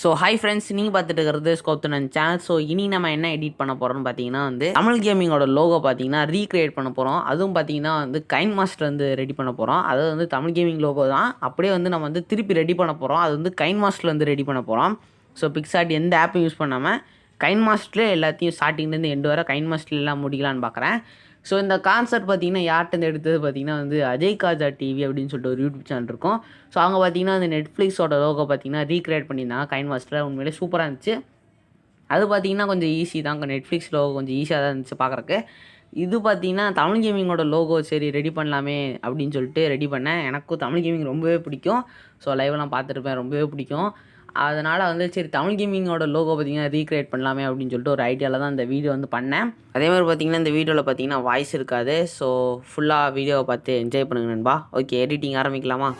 So hi friends, நீங்கள் பார்த்துட்டு இருக்கிறது ஸ்கோப்தனன் சேனல். ஸோ இனி நம்ம என்ன எடிட் பண்ண போகிறோம்னு பார்த்தீங்கன்னா தமிழ் கேமிங்கோட லோகோ பார்த்தீங்கன்னா ரீக்ரியேட் பண்ண போகிறோம். அதுவும் பார்த்தீங்கன்னா கைன்மாஸ்டர் ரெடி பண்ண போகிறோம். அதாவது தமிழ் கேமிங் லோகோ தான் அப்படியே நம்ம திருப்பி ரெடி பண்ண போகிறோம். அது கைன்மாஸ்டரில் ரெடி பண்ண போகிறோம். ஸோ பிக்சார்ட் எந்த ஆப்பும் யூஸ் பண்ணாமல் கைன்மாஸ்டர்லேயே எல்லாத்தையும் ஸ்டார்டிங்லேருந்து எண்டு வரை கைன்மாஸ்டர் எல்லாம் முடிக்கலான்னு பார்க்குறேன். ஸோ இந்த கான்செப்ட் பார்த்தீங்கன்னா யார்கிட்ட எடுத்தது பார்த்தீங்கன்னா அஜய் காஜா டிவி அப்படின்னு சொல்லிட்டு ஒரு யூடியூப் சேனல் இருக்கும். ஸோ அவங்க பார்த்தீங்கன்னா நெட்ஃப்ளிக்ஸோட லோகோ பார்த்தீங்கன்னா ரீக்ரியேட் பண்ணியிருந்தாங்க கைன்மாஸ்டரில். உண்மையிலே சூப்பராக இருந்துச்சு. அது பார்த்தீங்கன்னா கொஞ்சம் ஈஸி தான். நெட்ஃப்ளிக்ஸ் லோகோ கொஞ்சம் ஈஸியாக தான் இருந்துச்சு பார்க்குறக்கு. இது பார்த்தீங்கன்னா தமிழ் கேமிங்கோட லோகோ சரி ரெடி பண்ணலாமே அப்படின்னு சொல்லிட்டு ரெடி பண்ணேன். எனக்கும் தமிழ் கேமிங் ரொம்பவே பிடிக்கும். ஸோ லைவ்லாம் பார்த்துருப்பேன், ரொம்பவே பிடிக்கும். அதனால் சரி தமிழ் கேமிங்கோட லோகோ பார்த்தீங்கன்னா ரீக்ரியேட் பண்ணலாமே அப்படின்னு சொல்லிட்டு ஒரு ஐடியாவில் தான் இந்த வீடியோ பண்ணேன். அதேமாதிரி பார்த்தீங்கன்னா இந்த வீடியோவில் பார்த்தீங்கன்னா வாய்ஸ் இருக்காது. ஸோ ஃபுல்லாக வீடியோவை பார்த்து என்ஜாய் பண்ணுங்க நண்பா. ஓகே, எடிட்டிங் ஆரம்பிக்கலாமா?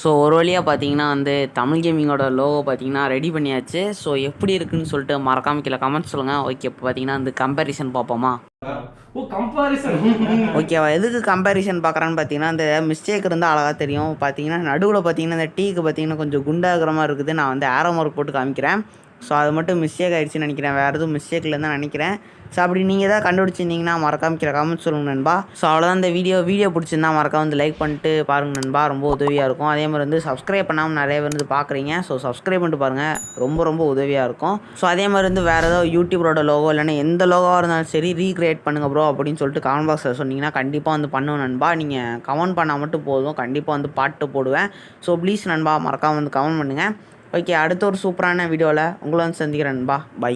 ஸோ ஒரு வழியாக பார்த்தீங்கன்னா வந்து தமிழ் கேமிங்கோட லோகோ பார்த்தீங்கன்னா ரெடி பண்ணியாச்சு. ஸோ எப்படி இருக்குன்னு சொல்லிட்டு மறக்காம கீழே கமெண்ட் சொல்லுங்கள். ஓகே, இப்போ பார்த்தீங்கன்னா வந்து கம்பேரிசன் பார்ப்போமா? ஓகேவா, எதுக்கு கம்பேரிசன் பார்க்குறான்னு பார்த்தீங்கன்னா அந்த மிஸ்டேக் இருந்தால் அழகாக தெரியும். பார்த்தீங்கன்னா நடுவில் பார்த்தீங்கன்னா இந்த டீக்கு பார்த்தீங்கன்னா கொஞ்சம் குண்டாகிற மாதிரி இருக்குது. நான் வந்து ஏரோ மார்க் போட்டு காமிக்கிறேன். ஸோ அது மட்டும் மிஸ்டேக் ஆகிடுச்சின்னு நினைக்கிறேன், வேறு எதுவும் மிஸ்டேக்கில் தான் நினைக்கிறேன். ஸோ அப்படி நீங்கள் எதாவது கண்டுபிடிச்சிருந்தீங்கன்னா மறக்காம கீழே கமெண்ட் சொல்லுங்கள் நண்பா. ஸோ அவ்வளோதான், இந்த வீடியோ பிடிச்சிருந்தா மறக்காம வந்து லைக் பண்ணிட்டு பாருங்கள் நண்பா, ரொம்ப உதவியாக இருக்கும். அதே மாதிரி வந்து சப்ஸ்கிரைப் பண்ணாமல் நிறைய பேர் வந்து பார்க்குறீங்க. ஸோ சப்ஸ்கிரைப் பண்ணிட்டு பாருங்கள், ரொம்ப உதவியாக இருக்கும். ஸோ அதே மாதிரி வந்து வேறு ஏதோ யூடியூபரோட லோகோ இல்லைன்னா எந்த லோகோவாக இருந்தாலும் சரி ரீக்ரியேட் பண்ணுங்கள் ப்ரோ அப்படின்னு சொல்லிட்டு கமெண்ட் பாக்ஸில் சொன்னீங்கன்னா கண்டிப்பாக வந்து பண்ணுவேன் நண்பா. நீங்கள் கமெண்ட் பண்ணால் மட்டும் போதும், கண்டிப்பாக வந்து பாட்டு போடுவேன். ஸோ ப்ளீஸ் நண்பா மறக்காமல் வந்து கமெண்ட் பண்ணுங்கள். ஓகே, அடுத்த ஒரு சூப்பரான வீடியோவில் உங்களை வந்து சந்திக்கிறேன் நண்பா. பை.